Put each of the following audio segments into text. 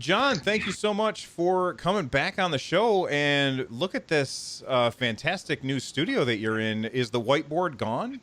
John, thank you so much for coming back on the show. And look at this fantastic new studio that you're in. Is the whiteboard gone?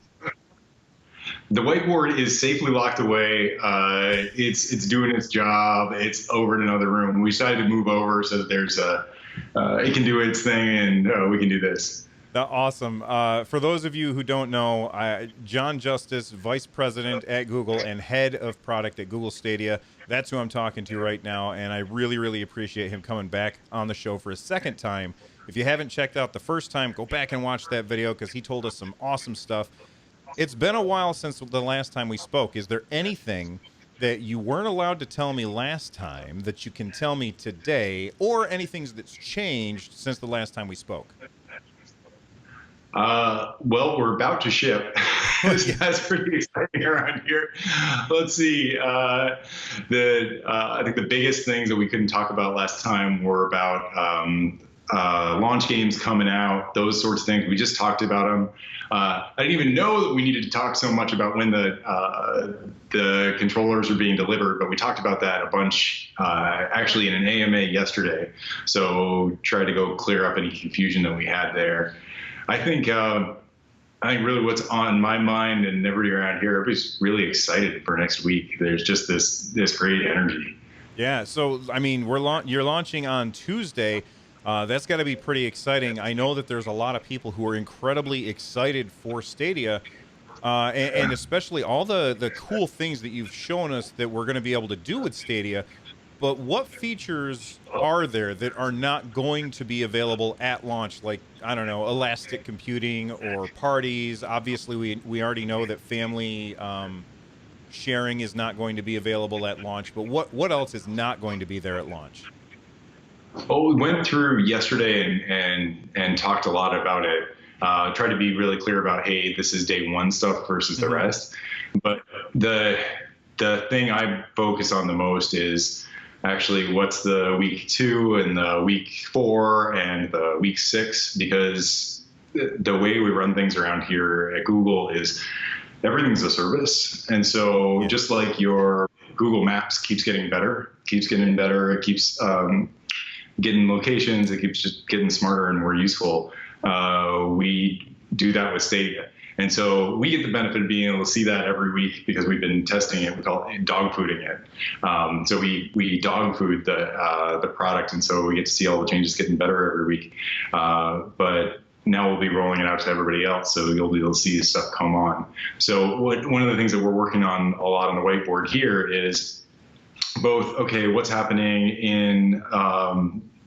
The whiteboard is safely locked away. It's doing its job. It's over in another room. We decided to move over so that there's it can do its thing, and we can do this. Awesome. For those of you who don't know, John Justice, Vice President at Google and Head of Product at Google Stadia. That's who I'm talking to right now, and I really, really appreciate him coming back on the show for a second time. If you haven't checked out the first time, go back and watch that video because he told us some awesome stuff. It's been a while since the last time we spoke. Is there anything that you weren't allowed to tell me last time that you can tell me today, or anything that's changed since the last time we spoke? Well, we're about to ship. That's pretty exciting around here. Let's see. I think the biggest things that we couldn't talk about last time were about launch games coming out, those sorts of things. We just talked about them. I didn't even know that we needed to talk so much about when the controllers are being delivered, but we talked about that a bunch actually in an AMA yesterday. So try to go clear up any confusion that we had there. I think really what's on my mind and everybody around here, everybody's really excited for next week. There's just this great energy. Yeah. So I mean, you're launching on Tuesday. That's got to be pretty exciting. I know that there's a lot of people who are incredibly excited for Stadia, and especially all the cool things that you've shown us that we're going to be able to do with Stadia. But what features are there that are not going to be available at launch? Like, I don't know, elastic computing or parties. Obviously, we already know that family sharing is not going to be available at launch. But what else is not going to be there at launch? Well, we went through yesterday and talked a lot about it. Tried to be really clear about, hey, this is day one stuff versus the rest. But the thing I focus on the most is actually what's the week 2 and the week 4 and the week 6, because the way we run things around here at Google is everything's a service. And so just like your Google Maps keeps getting better, it keeps getting locations, it keeps just getting smarter and more useful. We do that with Stadia. And so we get the benefit of being able to see that every week because we've been testing it. We call it dog fooding it. So we dog food the product, and so we get to see all the changes getting better every week. But now we'll be rolling it out to everybody else, so you'll be able to see stuff come on. So one of the things that we're working on a lot on the whiteboard here is both, okay, what's happening in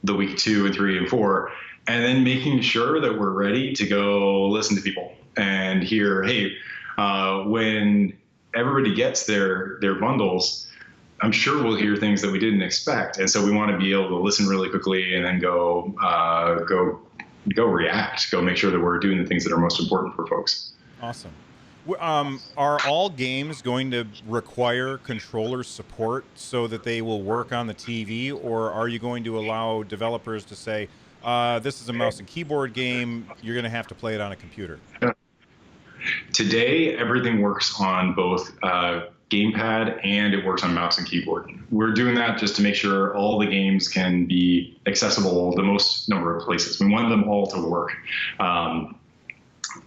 the week 2 and 3 and 4, and then making sure that we're ready to go listen to people and hear, hey, when everybody gets their bundles, I'm sure we'll hear things that we didn't expect. And so we want to be able to listen really quickly and then go react, go make sure that we're doing the things that are most important for folks. Awesome. Are all games going to require controller support so that they will work on the TV, or are you going to allow developers to say, this is a mouse and keyboard game, you're going to have to play it on a computer? Today, everything works on both gamepad and it works on mouse and keyboard. We're doing that just to make sure all the games can be accessible the most number of places. We want them all to work.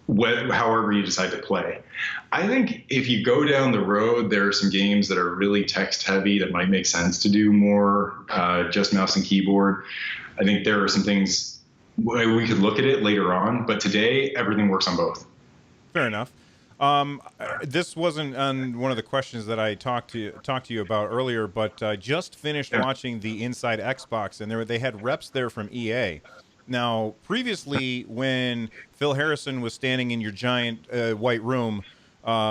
However you decide to play. I think if you go down the road, there are some games that are really text heavy that might make sense to do more just mouse and keyboard. I think there are some things we could look at it later on, but today everything works on both. Fair enough. This wasn't on one of the questions that I talked to you about earlier, but I just finished watching the Inside Xbox, and they had reps there from EA. Now, previously, when Phil Harrison was standing in your giant white room,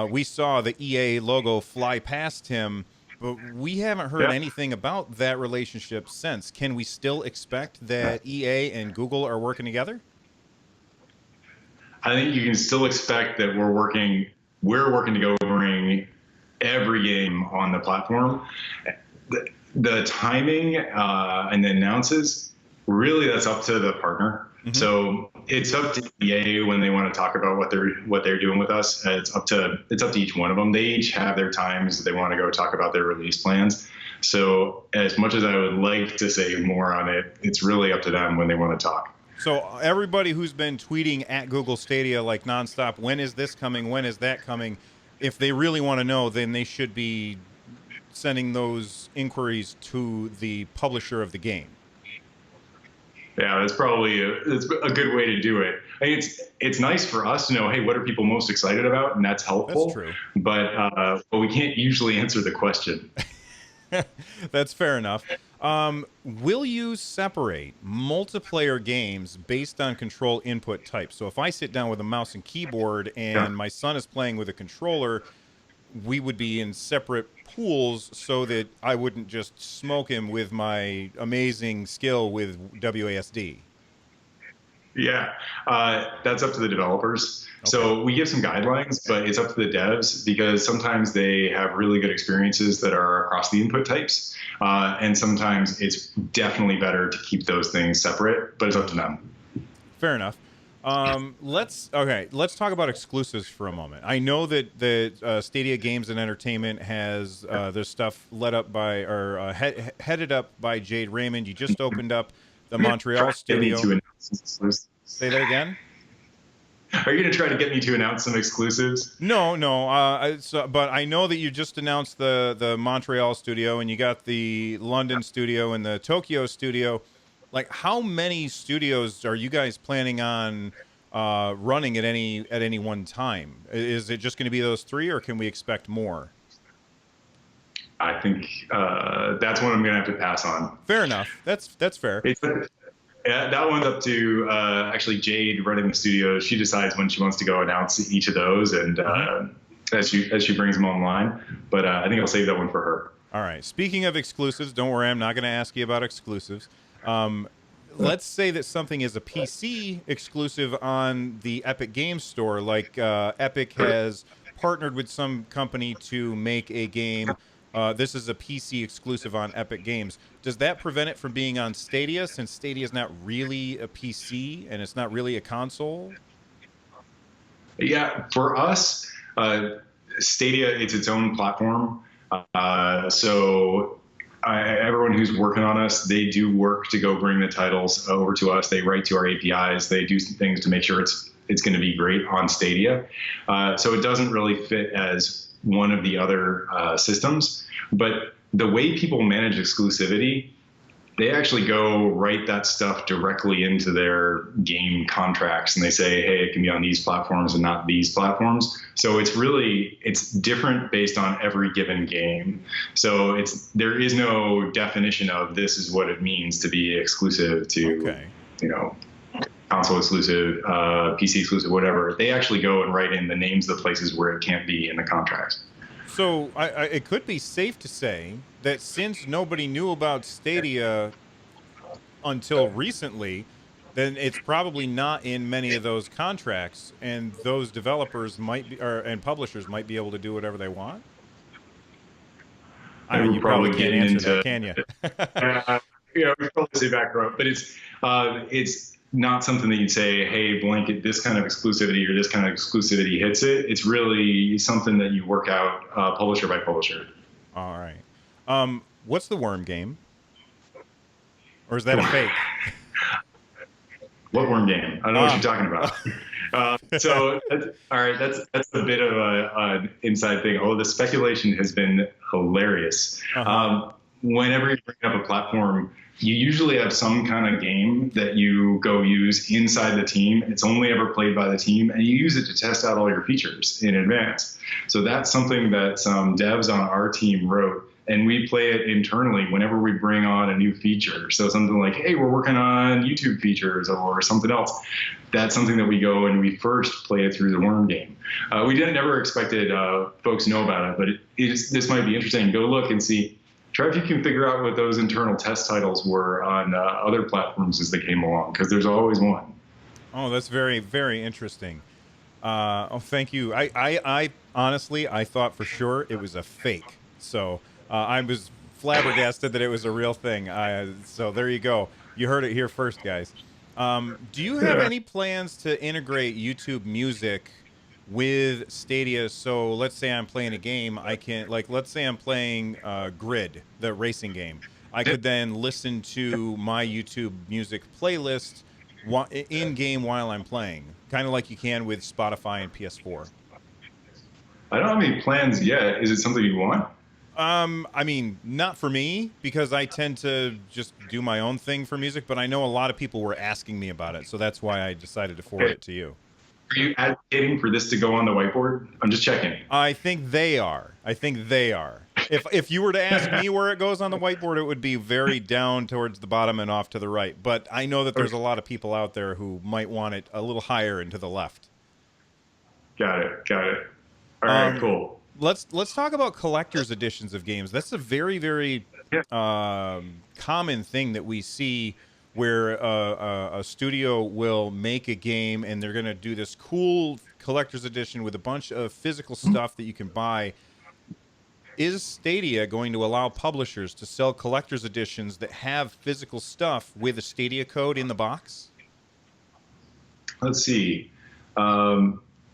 we saw the EA logo fly past him, but we haven't heard anything about that relationship since. Can we still expect that EA and Google are working together? I think you can still expect that we're working to go bring every game on the platform. The timing and the announces, really that's up to the partner. Mm-hmm. So it's up to EA when they want to talk about what they're doing with us. It's up to each one of them. They each have their times they want to go talk about their release plans. So as much as I would like to say more on it, it's really up to them when they want to talk. So everybody who's been tweeting at Google Stadia like nonstop, when is this coming? When is that coming? If they really want to know, then they should be sending those inquiries to the publisher of the game. Yeah, that's a good way to do it. I mean, it's nice for us to know, hey, what are people most excited about, and that's That's helpful. true. But we can't usually answer the question. That's fair enough. Will you separate multiplayer games based on control input type? So if I sit down with a mouse and keyboard Yeah. and my son is playing with a controller, we would be in separate pools so that I wouldn't just smoke him with my amazing skill with WASD. Yeah, that's up to the developers. Okay. So we give some guidelines, but it's up to the devs because sometimes they have really good experiences that are across the input types. And sometimes it's definitely better to keep those things separate, but it's up to them. Fair enough. Let's talk about exclusives for a moment. I know that the Stadia Games and Entertainment has their stuff led up by or headed up by Jade Raymond. You just opened up the Montreal studio. Say that again. Are you going to try to get me to announce some exclusives? No. But I know that you just announced the Montreal studio, and you got the London studio and the Tokyo studio. Like, how many studios are you guys planning on running at any one time? Is it just going to be those three, or can we expect more? I think that's one I'm going to have to pass on. Fair enough. That's fair. Yeah, that one's up to actually Jade running the studio. She decides when she wants to go announce each of those, and as she brings them online. But I think I'll save that one for her. All right. Speaking of exclusives, don't worry, I'm not going to ask you about exclusives. Let's say that something is a PC exclusive on the Epic Games Store, like Epic has partnered with some company to make a game. This is a PC exclusive on Epic Games. Does that prevent it from being on Stadia, since Stadia is not really a PC and it's not really a console? Yeah, for us, Stadia, it's its own platform. So everyone who's working on us, they do work to go bring the titles over to us. They write to our APIs. They do some things to make sure it's going to be great on Stadia. So it doesn't really fit as one of the other systems. But the way people manage exclusivity, they actually go write that stuff directly into their game contracts, and they say, hey, it can be on these platforms and not these platforms. So it's different based on every given game. So there is no definition of this is what it means to be exclusive to, console exclusive, PC exclusive, whatever. They actually go and write in the names of the places where it can't be in the contracts. So it could be safe to say that since nobody knew about Stadia until recently, then it's probably not in many of those contracts, and those developers and publishers might be able to do whatever they want. I mean, you probably can't answer that, can you? We probably say back row, but it's not something that you'd say, hey, blanket this kind of exclusivity or this kind of exclusivity hits it. It's really something that you work out publisher by publisher. All right. What's the worm game? Or is that a fake? What worm game? I don't know what you're talking about. All right, that's a bit of an inside thing. Oh, the speculation has been hilarious. Whenever you bring up a platform, you usually have some kind of game that you go use inside the team. It's only ever played by the team, and you use it to test out all your features in advance. So that's something that some devs on our team wrote, and we play it internally whenever we bring on a new feature. So something like, hey, we're working on YouTube features or something else. That's something that we go and we first play it through the worm game. We never expected folks to know about it, but this might be interesting. Go look and see. Try if you can figure out what those internal test titles were on other platforms as they came along, because there's always one. Oh, that's very, very interesting. Thank you. I honestly, I thought for sure it was a fake. So I was flabbergasted that it was a real thing. So there you go. You heard it here first, guys. Do you have any plans to integrate YouTube Music with Stadia. So let's say I'm playing a game, I can, like, let's say I'm playing Grid, the racing game. I could then listen to my YouTube music playlist in game while I'm playing, kind of like you can with Spotify and PS4. I don't have any plans yet. Is it something you want? I mean, not for me because I tend to just do my own thing for music, but I know a lot of people were asking me about it, so that's why I decided to forward Okay. it to you. Are you advocating for this to go on the whiteboard? I'm just checking. I think they are. I think they are. If you were to ask me where it goes on the whiteboard, it would be very down towards the bottom and off to the right. But I know that there's a lot of people out there who might want it a little higher and to the left. Got it. Got it. All right, cool. Let's talk about collector's editions of games. That's a very Yeah. common thing that we see, where a studio will make a game and they're going to do this cool collector's edition with a bunch of physical stuff that you can buy. Is Stadia going to allow publishers to sell collector's editions that have physical stuff with a Stadia code in the box? Let's see.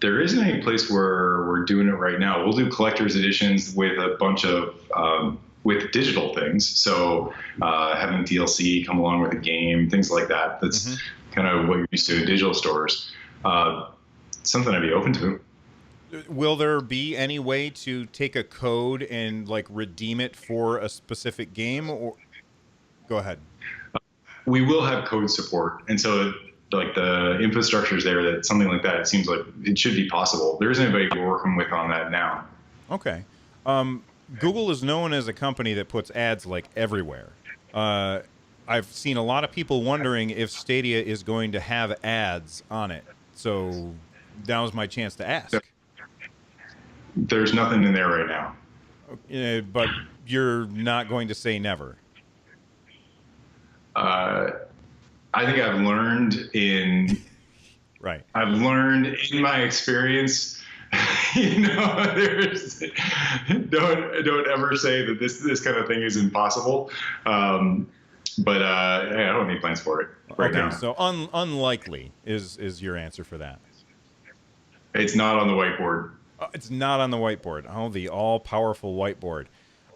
There isn't any place where we're doing it right now. We'll do collector's editions with a bunch of with digital things. So having DLC come along with a game, things like that. That's kind of what you're used to in digital stores. Something I'd be open to. Will there be any way to take a code and like redeem it for a specific game? Or go ahead. We will have code support, and so like the infrastructure is there that something like that, it seems like it should be possible. There isn't anybody we're working with on that now. Okay. Google is known as a company that puts ads like everywhere. I've seen a lot of people wondering if Stadia is going to have ads on it. So that was my chance to ask. There's nothing in there right now. But you're not going to say never. I think I've learned in Right. I've learned in my experience, there's don't ever say that this kind of thing is impossible. But I don't have any plans for it right now. So unlikely is your answer for that. It's not on the whiteboard. It's not on the whiteboard. Oh, the all-powerful whiteboard.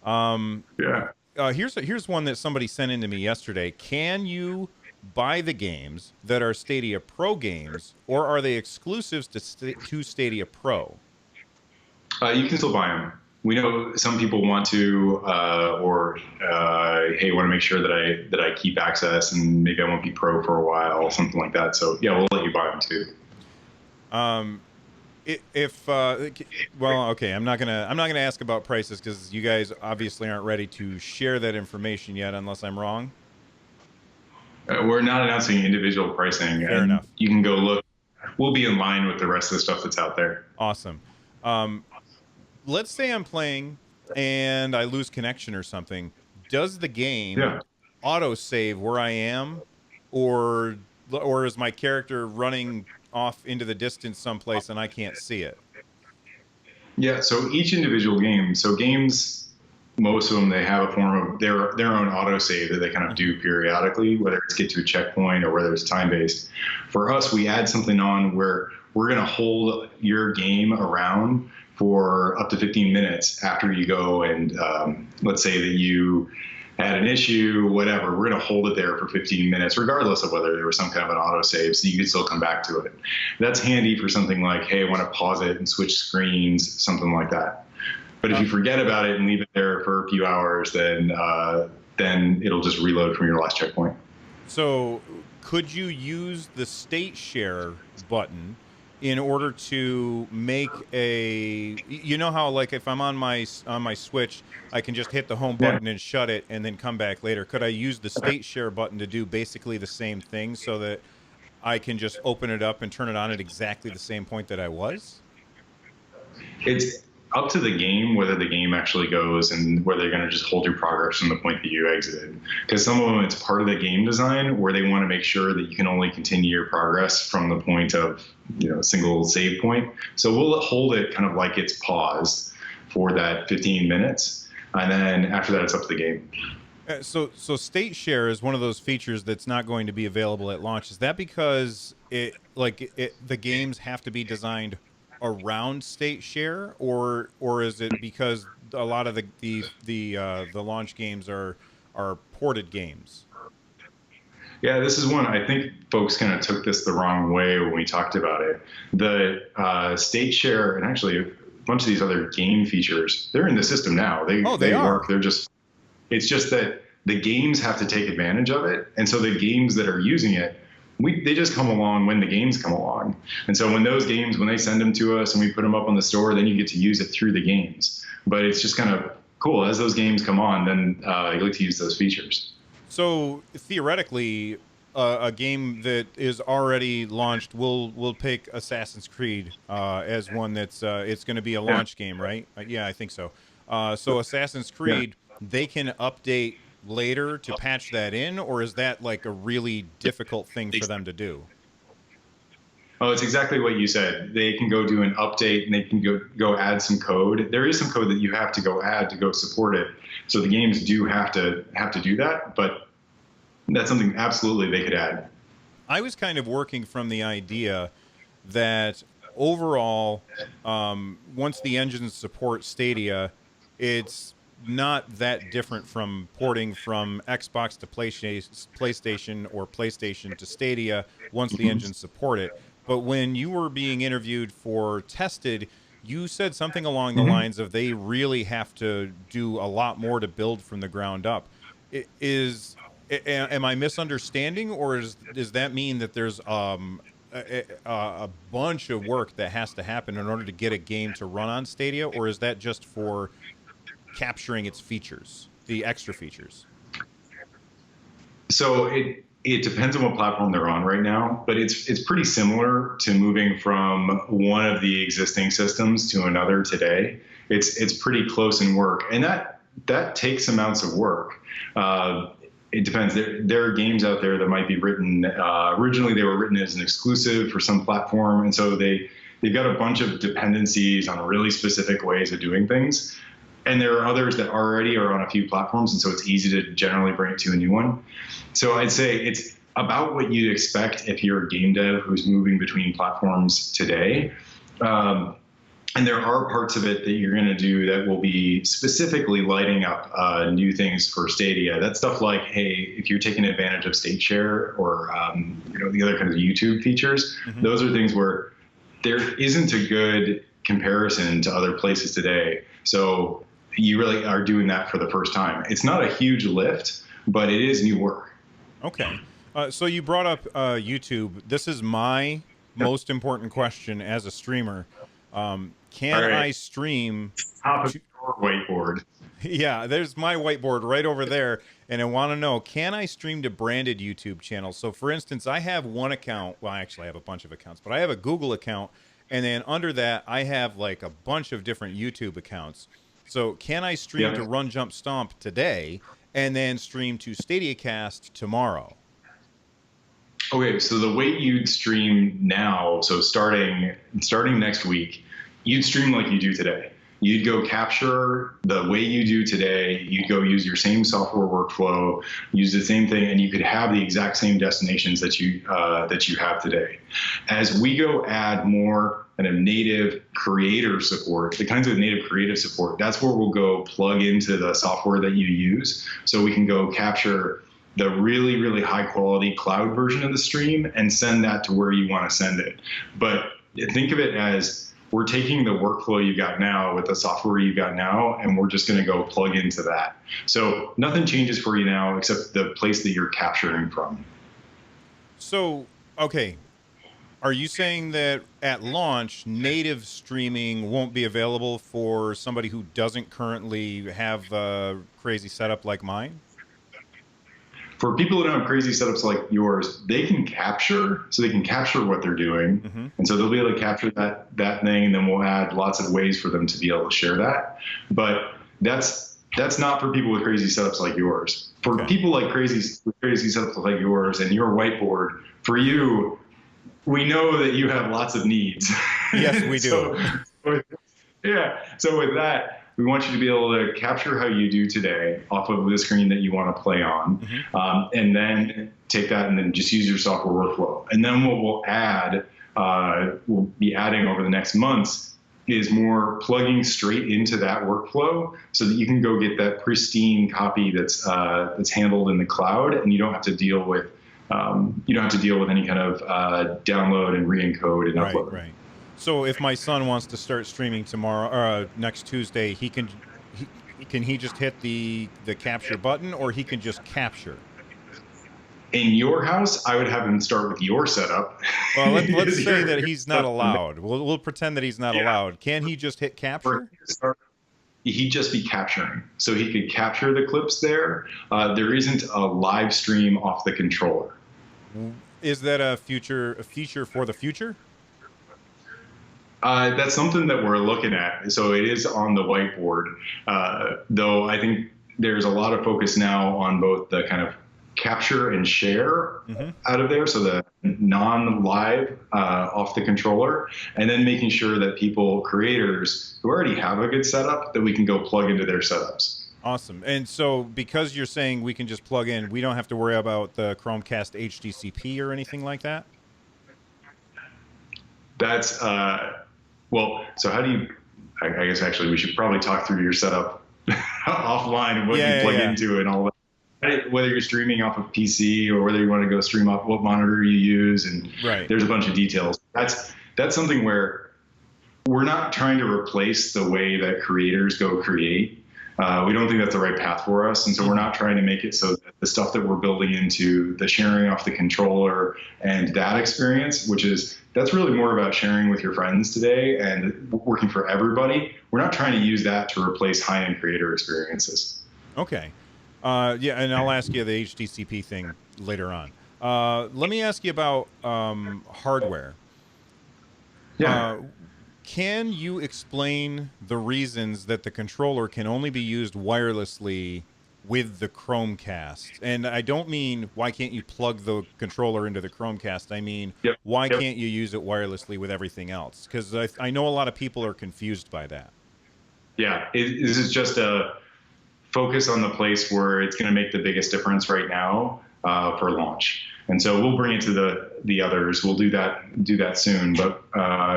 Yeah. Here's one that somebody sent in to me yesterday. Can you buy the games that are Stadia Pro games, or are they exclusives to Stadia Pro? You can still buy them. We know some people want to, hey, want to make sure that I keep access, and maybe I won't be pro for a while, something like that. So yeah, we'll let you buy them too. Okay, I'm not gonna ask about prices because you guys obviously aren't ready to share that information yet, unless I'm wrong. We're not announcing individual pricing. Fair enough. You can go look. We'll be in line with the rest of the stuff that's out there. Awesome. Let's say I'm playing and I lose connection or something. Does the game auto save where I am, or is my character running off into the distance someplace and I can't see it? Yeah, so each individual game, so games, most of them, they have a form of their own autosave that they kind of do periodically, whether it's get to a checkpoint or whether it's time-based. For us, we add something on where we're going to hold your game around for up to 15 minutes after you go and let's say that you had an issue, whatever, we're going to hold it there for 15 minutes, regardless of whether there was some kind of an autosave, so you can still come back to it. That's handy for something like, hey, I want to pause it and switch screens, something like that. But if you forget about it and leave it there for a few hours, then it'll just reload from your last checkpoint. So could you use the state share button in order to make how, like, if I'm on my Switch, I can just hit the home button and shut it and then come back later. Could I use the state share button to do basically the same thing so that I can just open it up and turn it on at exactly the same point that I was? It's up to the game whether the game actually goes and whether they're going to just hold your progress from the point that you exited. Because some of them, it's part of the game design where they want to make sure that you can only continue your progress from the point of a single save point. So we'll hold it kind of like it's paused for that 15 minutes. And then after that, it's up to the game. So state share is one of those features that's not going to be available at launch. Is that because the games have to be designed around state share, or is it because a lot of the launch games are ported games? Yeah, this is one. I think folks kind of took this the wrong way when we talked about it. The state share and actually a bunch of these other game features, they're in the system now. Oh, they They work. are. They're just. It's just that the games have to take advantage of it, and so the games that are using it, they just come along when the games come along. And so when those games, when they send them to us and we put them up on the store, then you get to use it through the games. But it's just kind of cool as those games come on. Then you get to use those features. So theoretically, a game that is already launched will pick Assassin's Creed as one that's it's going to be a Yeah. launch game, right? Yeah, I think so. So Assassin's Yeah. Creed, they can update later to patch that in, or is that like a really difficult thing for them to do? Oh, it's exactly what you said. They can go do an update and they can go add some code. There is some code that you have to go add to go support it. So the games do have to do that, but that's something absolutely they could add. I was kind of working from the idea that overall, once the engines support Stadia, it's not that different from porting from Xbox to PlayStation or PlayStation to Stadia once the engines support it. But when you were being interviewed for Tested, you said something along the Mhm. lines of they really have to do a lot more to build from the ground up. Am I misunderstanding, or does that mean that there's a bunch of work that has to happen in order to get a game to run on Stadia, or is that just for capturing its features, the extra features? So it depends on what platform they're on right now, but it's pretty similar to moving from one of the existing systems to another today. It's pretty close in work, and that takes amounts of work. It depends. There are games out there that might be written. Originally, they were written as an exclusive for some platform, and so they've got a bunch of dependencies on really specific ways of doing things. And there are others that already are on a few platforms, and so it's easy to generally bring it to a new one. So I'd say it's about what you'd expect if you're a game dev who's moving between platforms today. And there are parts of it that you're going to do that will be specifically lighting up new things for Stadia. That's stuff like, hey, if you're taking advantage of state share or the other kinds of YouTube features, Mm-hmm. those are things where there isn't a good comparison to other places today. So you really are doing that for the first time. It's not a huge lift, but it is new work. Okay. So you brought up YouTube. This is my most important question as a streamer. Can All right. I stream? Top of To, your whiteboard. yeah, there's my whiteboard right over there, and I want to know: can I stream to branded YouTube channels? So, for instance, I have one account. Well, actually, I have a bunch of accounts, but I have a Google account, and then under that, I have like a bunch of different YouTube accounts. So, can I stream Yeah. to Run Jump Stomp today, and then stream to Stadiacast tomorrow? Okay, so the way you'd stream now, so starting next week, you'd stream like you do today. You'd go capture the way you do today. You'd go use your same software workflow, use the same thing, and you could have the exact same destinations that you have today. As we go add more kind of native creator support, the kinds of native creative support, that's where we'll go plug into the software that you use, so we can go capture the really, really high quality cloud version of the stream and send that to where you want to send it. But think of it as we're taking the workflow you got now with the software you got now, and we're just going to go plug into that. So nothing changes for you now except the place that you're capturing from. So, okay, are you saying that at launch, native streaming won't be available for somebody who doesn't currently have a crazy setup like mine? For people that don't have crazy setups like yours, they can capture, so they can capture what they're doing. Mm-hmm. And so they'll be able to capture that thing, and then we'll add lots of ways for them to be able to share that. But that's not for people with crazy setups like yours. For Okay. people like crazy setups like yours and your whiteboard, for you, we know that you have lots of needs. Yes, we do. So with that, we want you to be able to capture how you do today off of the screen that you want to play on, Mm-hmm. and then take that and then just use your software workflow. And then what we'll add we'll be adding over the next months is more plugging straight into that workflow so that you can go get that pristine copy that's handled in the cloud, and you don't have to deal with any kind of download and re-encode and upload. Right. So if my son wants to start streaming tomorrow, next Tuesday, can he just hit the capture button, or he can just capture? In your house, I would have him start with your setup. Well, let's say that he's not allowed. We'll pretend that he's not allowed. Can he just hit capture? He'd just be capturing. So he could capture the clips there. There isn't a live stream off the controller. Is that a feature for the future? That's something that we're looking at. So it is on the whiteboard, though I think there's a lot of focus now on both the kind of capture and share out of there, so the non-live off the controller, and then making sure that creators who already have a good setup, that we can go plug into their setups. Awesome. And so because you're saying we can just plug in, we don't have to worry about the Chromecast HDCP or anything like that? That's, well, so how do you, I guess actually we should probably talk through your setup offline and what you plug into and all that. Whether you're streaming off of PC or whether you want to go stream off what monitor you use, and there's a bunch of details. That's something where we're not trying to replace the way that creators go create. We don't think that's the right path for us, and so we're not trying to make it so that the stuff that we're building into the sharing off the controller and that experience, that's really more about sharing with your friends today and working for everybody. We're not trying to use that to replace high-end creator experiences. Okay. And I'll ask you the HDCP thing later on. Let me ask you about hardware. Yeah. Can you explain the reasons that the controller can only be used wirelessly with the Chromecast? And I don't mean why can't you plug the controller into the Chromecast. I mean, why can't you use it wirelessly with everything else? Because I know a lot of people are confused by that. Yeah, this is just a focus on the place where it's going to make the biggest difference right now for launch. And so we'll bring it to the others. We'll do that soon. But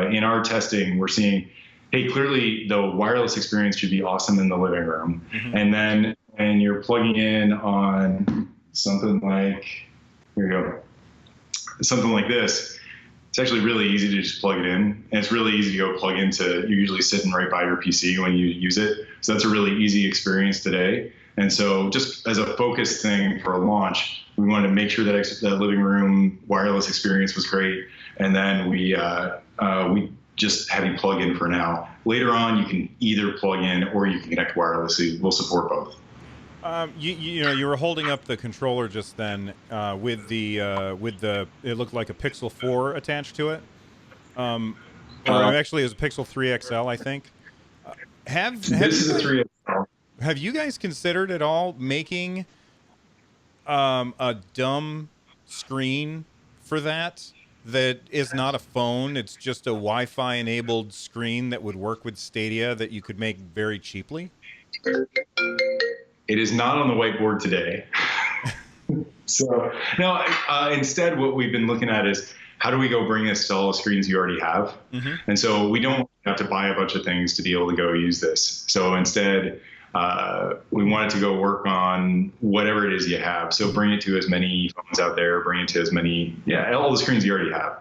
in our testing, we're seeing, hey, clearly the wireless experience should be awesome in the living room. And then when you're plugging in on something like, here you go, something like this, it's actually really easy to just plug it in. And it's really easy to go plug into, you're usually sitting right by your PC when you use it. So that's a really easy experience today. And so just as a focus thing for a launch, we wanted to make sure that the living room wireless experience was great. And then we just have you plug in for now. Later on, you can either plug in or you can connect wirelessly. We'll support both. You were holding up the controller just then with the it looked like a Pixel 4 attached to it, or actually it was a Pixel 3 XL, I think. This is a 3 XL. Have you guys considered at all making a dumb screen for that is not a phone? It's just a Wi-Fi enabled screen that would work with Stadia that you could make very cheaply? It is not on the whiteboard today. So no, instead what we've been looking at is how do we go bring this to all the screens you already have? And so we don't have to buy a bunch of things to be able to go use this. So instead, we wanted to go work on whatever it is you have. So bring it to as many phones out there, bring it to as many, all the screens you already have.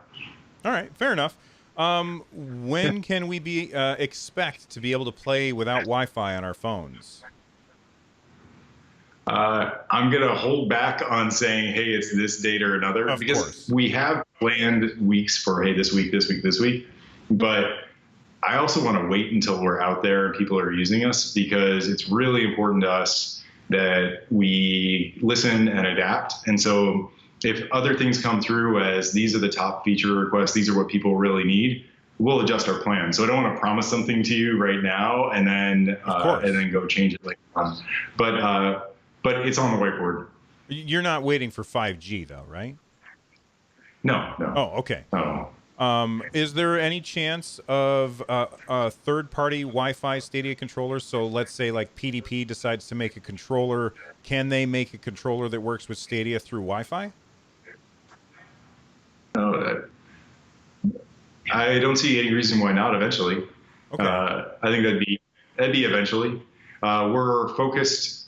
All right, fair enough. When can we expect to be able to play without Wi-Fi on our phones? I'm going to hold back on saying, hey, it's this date or another, because we have planned weeks for, hey, this week. But I also want to wait until we're out there and people are using us, because it's really important to us that we listen and adapt. And so if other things come through as these are the top feature requests, these are what people really need, we'll adjust our plan. So I don't want to promise something to you right now and then go change it later on. But it's on the whiteboard. You're not waiting for 5G though, right? No. Oh, okay. No. Is there any chance of a third-party Wi-Fi Stadia controller? So let's say like PDP decides to make a controller. Can they make a controller that works with Stadia through Wi-Fi? I don't see any reason why not eventually. Okay. I think that'd be eventually. We're focused,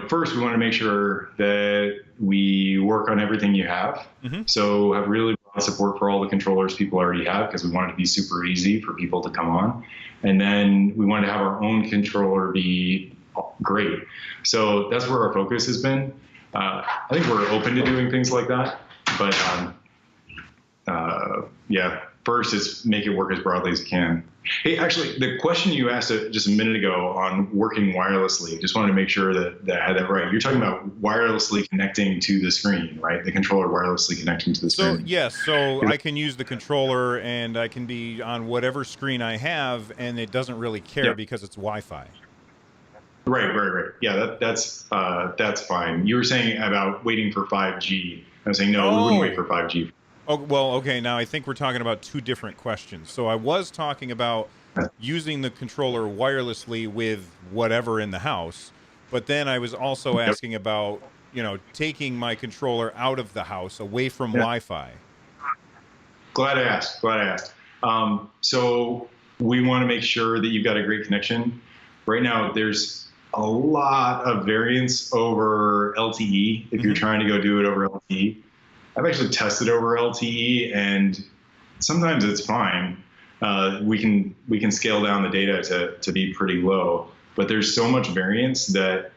first we want to make sure that we work on everything you have. Mm-hmm. So have really broad support for all the controllers people already have, because we want it to be super easy for people to come on. And then we want to have our own controller be great. So that's where our focus has been. I think we're open to doing things like that, but yeah, first is make it work as broadly as it can. Hey, actually, the question you asked just a minute ago on working wirelessly, just wanted to make sure that I had that right. You're talking about wirelessly connecting to the screen, right? The controller wirelessly connecting to the So screen. yes, so I can use the controller and I can be on whatever screen I have, and it doesn't really care Yeah. because it's Wi-Fi. Right. Yeah, that's fine. You were saying about waiting for 5G. I was saying no, we wouldn't wait Oh, for 5G. oh, well, okay. Now I think we're talking about two different questions. So I was talking about using the controller wirelessly with whatever in the house, but then I was also Yep. asking about, taking my controller out of the house away from Yeah. Wi-Fi. Glad I asked. So we want to make sure that you've got a great connection. Right now, there's a lot of variance over LTE if you're Mm-hmm. trying to go do it over LTE. I've actually tested over LTE, and sometimes it's fine. We can scale down the data to be pretty low, but there's so much variance that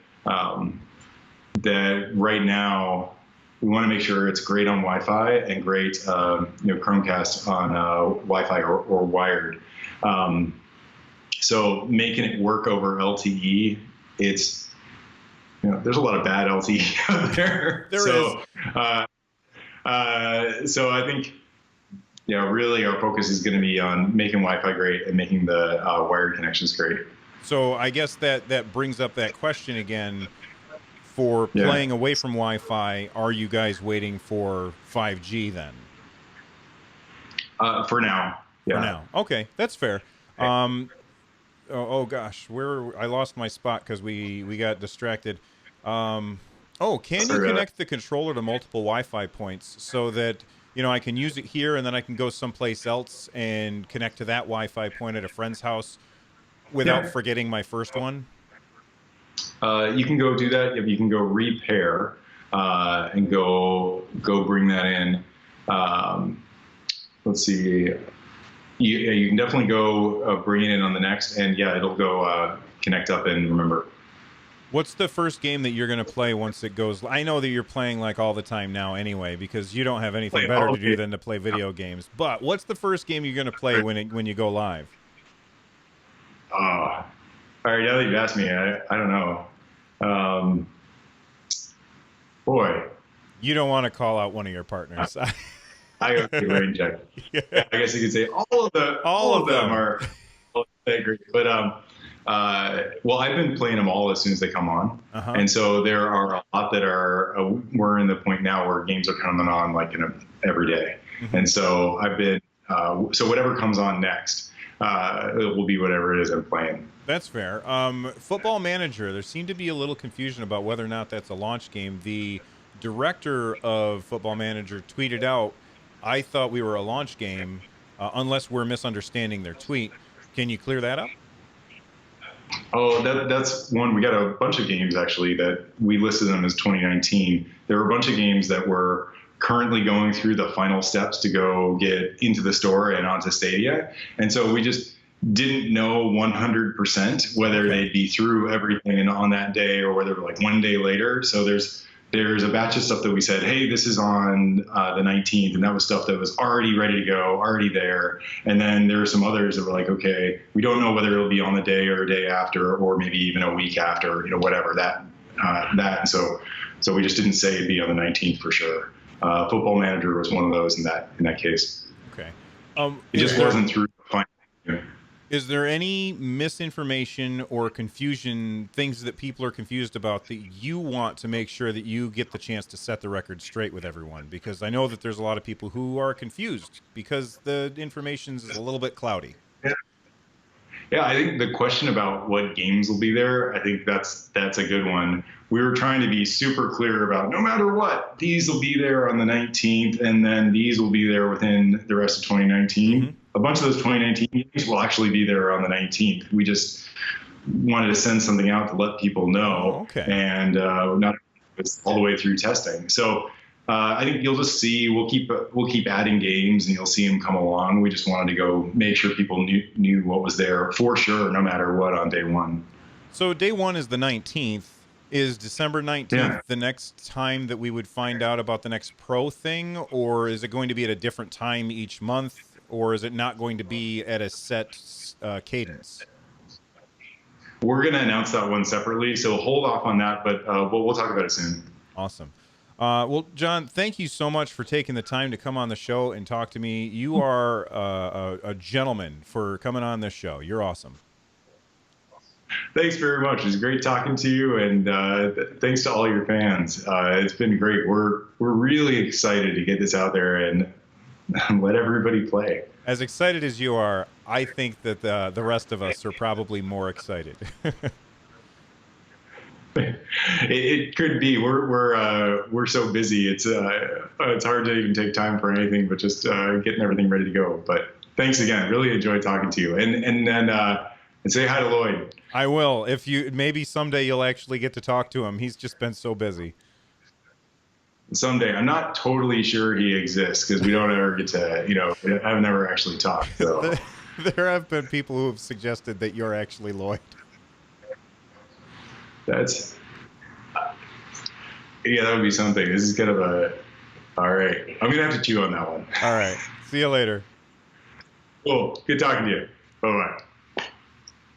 right now we want to make sure it's great on Wi-Fi and great, Chromecast on Wi-Fi or wired. So making it work over LTE, it's there's a lot of bad LTE out there. There is. So I think really our focus is going to be on making Wi-Fi great and making the wired connections great. So I guess that brings up that question again. For Yeah. playing away from Wi-Fi, are you guys waiting for 5G then? For now. For Yeah. now, okay, that's fair. Oh, gosh, where I lost my spot because we got distracted. Can you Sorry about connect the controller to multiple Wi-Fi points so that I can use it here and then I can go someplace else and connect to that Wi-Fi point at a friend's house without Yeah. forgetting my first one? You can go do that. You can go repair and go bring that in. Let's see. You can definitely go bring it in on the next, and yeah, it'll go connect up and remember. What's the first game that you're going to play once it goes? I know that you're playing like all the time now anyway, because you don't have anything better to do than to play video games. But what's the first game you're going to play when you go live? All right, now that you've asked me, I don't know. Boy, You don't want to call out one of your partners. I okay, rain check. Yeah. I guess you could say all of them are great. But well, I've been playing them all as soon as they come on, Uh-huh. and so there are a lot that are. We're in the point now where games are coming on like every day, Mm-hmm. and so I've been. So whatever comes on next, it will be whatever it is I'm playing. That's fair. Football Manager, there seemed to be a little confusion about whether or not that's a launch game. The director of Football Manager tweeted out, I thought we were a launch game, unless we're misunderstanding their tweet. Can you clear that up? Oh, that's one. We got a bunch of games actually that we listed them as 2019. There were a bunch of games that were currently going through the final steps to go get into the store and onto Stadia. And so we just didn't know 100% whether they'd be through everything and on that day or whether like one day later. So there's a batch of stuff that we said, hey, this is on the 19th. And that was stuff that was already ready to go, already there. And then there are some others that were like, okay, we don't know whether it'll be on the day or a day after, or maybe even a week after, whatever that. And so we just didn't say it'd be on the 19th for sure. Football Manager was one of those in that case. Okay. It just wasn't through the final. Is there any misinformation or confusion, things that people are confused about that you want to make sure that you get the chance to set the record straight with everyone? Because I know that there's a lot of people who are confused because the information is a little bit cloudy. Yeah, I think the question about what games will be there, I think that's a good one. We were trying to be super clear about no matter what, these will be there on the 19th, and then these will be there within the rest of 2019. Mm-hmm. A bunch of those 2019 games will actually be there on the 19th. We just wanted to send something out to let people Oh, know, okay. and not all the way through testing. So I think you'll just see we'll keep adding games, and you'll see them come along. We just wanted to go make sure people knew what was there for sure, no matter what, on day one. So day one is the 19th. Is December 19th Yeah. the next time that we would find out about the next pro thing, or is it going to be at a different time each month, or is it not going to be at a set cadence? We're going to announce that one separately, so hold off on that, but we'll talk about it soon. Awesome. Well, John, thank you so much for taking the time to come on the show and talk to me. You are a gentleman for coming on this show. You're awesome. Thanks very much. It was great talking to you, and thanks to all your fans. It's been great. We're really excited to get this out there and let everybody play. As excited as you are, I think that the rest of us are probably more excited. It could be. We're so busy. It's hard to even take time for anything but just getting everything ready to go. But thanks again. Really enjoyed talking to you. And then say hi to Lloyd. I will. If you maybe someday you'll actually get to talk to him. He's just been so busy. Someday. I'm not totally sure he exists because we don't ever get to, I've never actually talked. So. There have been people who have suggested that you're actually Lloyd. That would be something. This is kind of all right. I'm going to have to chew on that one. All right. See you later. Cool. Good talking to you. Bye-bye.